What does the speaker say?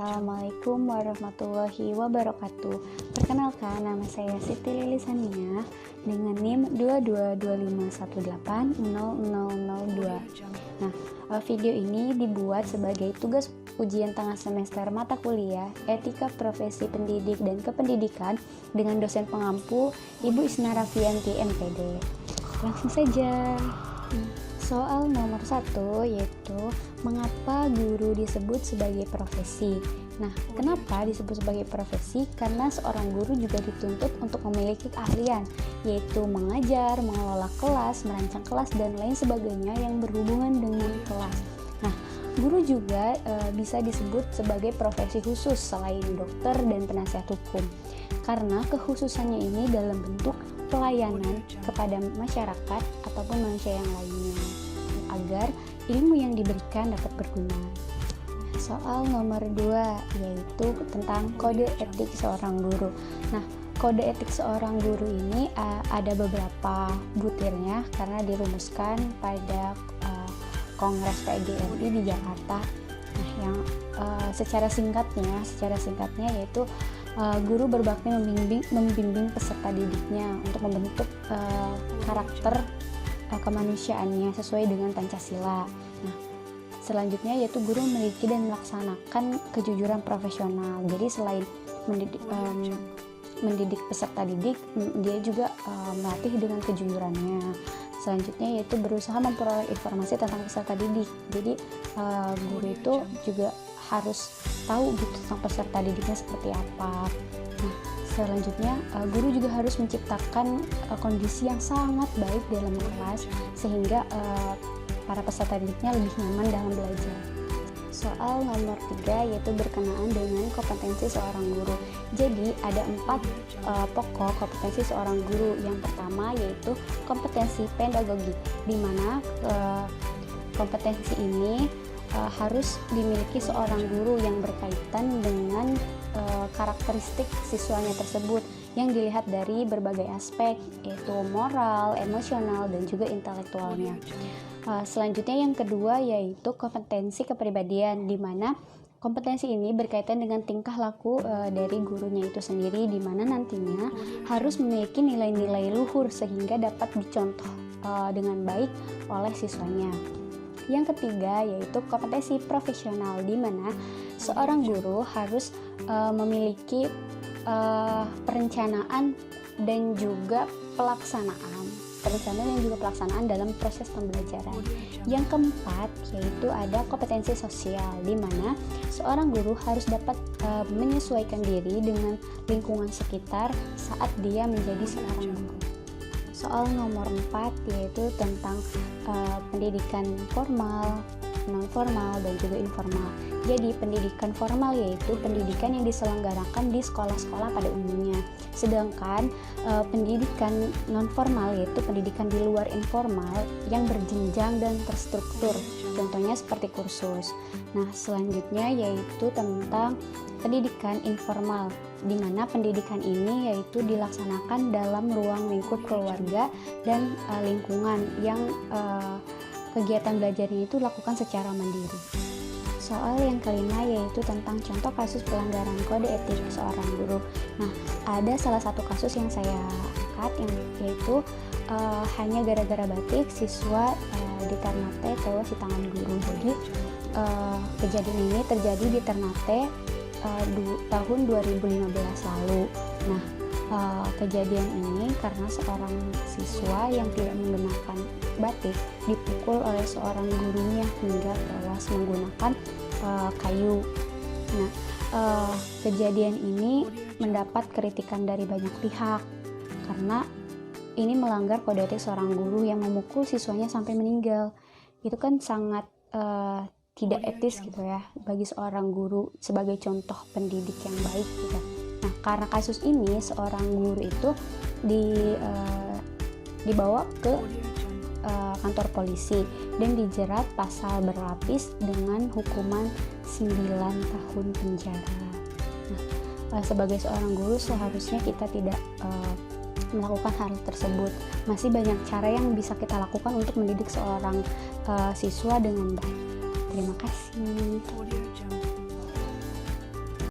Assalamualaikum warahmatullahi wabarakatuh. Perkenalkan, nama saya Siti Lilisania dengan NIM 22251800002. Nah, video ini dibuat sebagai tugas ujian tengah semester mata kuliah Etika Profesi Pendidik dan Kependidikan dengan dosen pengampu Ibu Isna Rafianti MPD. Langsung saja. Soal nomor 1 yaitu mengapa guru disebut sebagai profesi. Nah, kenapa disebut sebagai profesi? Karena seorang guru juga dituntut untuk memiliki keahlian, yaitu mengajar, mengelola kelas, merancang kelas, dan lain sebagainya yang berhubungan dengan kelas. Nah, guru juga bisa disebut sebagai profesi khusus selain dokter dan penasihat hukum, karena kekhususannya ini dalam bentuk pelayanan kepada masyarakat ataupun manusia yang lainnya, agar ilmu yang diberikan dapat berguna. Soal nomor 2 yaitu tentang kode etik seorang guru. Nah, kode etik seorang guru ini ada beberapa butirnya karena dirumuskan pada Kongres PGRI di Jakarta. Nah, yang secara singkatnya yaitu guru berbakti membimbing peserta didiknya untuk membentuk karakter kemanusiaannya sesuai dengan Pancasila. Nah, selanjutnya yaitu guru memiliki dan melaksanakan kejujuran profesional. Jadi selain mendidik peserta didik, dia juga melatih dengan kejujurannya. Selanjutnya yaitu berusaha memperoleh informasi tentang peserta didik. Jadi guru itu juga harus tahu gitu tentang peserta didiknya seperti apa. Nah, selanjutnya guru juga harus menciptakan kondisi yang sangat baik dalam kelas sehingga para peserta didiknya lebih nyaman dalam belajar. Soal nomor 3 yaitu berkenaan dengan kompetensi seorang guru. Jadi ada 4 pokok kompetensi seorang guru. Yang pertama yaitu kompetensi pedagogik, di mana kompetensi ini harus dimiliki seorang guru yang berkaitan dengan karakteristik siswanya tersebut yang dilihat dari berbagai aspek, yaitu moral, emosional, dan juga intelektualnya. Selanjutnya yang kedua yaitu kompetensi kepribadian, di mana kompetensi ini berkaitan dengan tingkah laku dari gurunya itu sendiri, di mana nantinya harus memiliki nilai-nilai luhur sehingga dapat dicontoh dengan baik oleh siswanya. Yang ketiga yaitu kompetensi profesional, di mana seorang guru harus memiliki perencanaan dan juga pelaksanaan dalam proses pembelajaran. Yang keempat yaitu ada kompetensi sosial, di mana seorang guru harus dapat menyesuaikan diri dengan lingkungan sekitar saat dia menjadi seorang guru. Soal nomor 4 yaitu tentang pendidikan formal, non formal, dan juga informal. Jadi pendidikan formal yaitu pendidikan yang diselenggarakan di sekolah-sekolah pada umumnya. Sedangkan pendidikan non formal yaitu pendidikan di luar informal yang berjenjang dan terstruktur. Contohnya seperti kursus. Nah, selanjutnya yaitu tentang pendidikan informal, di mana pendidikan ini yaitu dilaksanakan dalam ruang lingkup keluarga dan lingkungan yang kegiatan belajarnya itu dilakukan secara mandiri. Soal yang kelima yaitu tentang contoh kasus pelanggaran kode etik seorang guru. Nah, ada salah satu kasus yang saya angkat yaitu hanya gara-gara batik siswa di Ternate tewas di tangan guru. Jadi kejadian ini terjadi di Ternate tahun 2015 lalu. Nah, kejadian ini karena seorang siswa yang tidak menggunakan batik dipukul oleh seorang gurunya hingga tewas menggunakan kayu. Nah, kejadian ini mendapat kritikan dari banyak pihak karena ini melanggar kode etik seorang guru yang memukul siswanya sampai meninggal. Itu kan sangat tidak etis gitu ya bagi seorang guru sebagai contoh pendidik yang baik gitu. Nah, karena kasus ini seorang guru itu dibawa ke kantor polisi dan dijerat pasal berlapis dengan hukuman 9 tahun penjara. Nah, sebagai seorang guru seharusnya kita tidak melakukan hal tersebut. Masih banyak cara yang bisa kita lakukan untuk mendidik seorang siswa dengan baik. Terima kasih.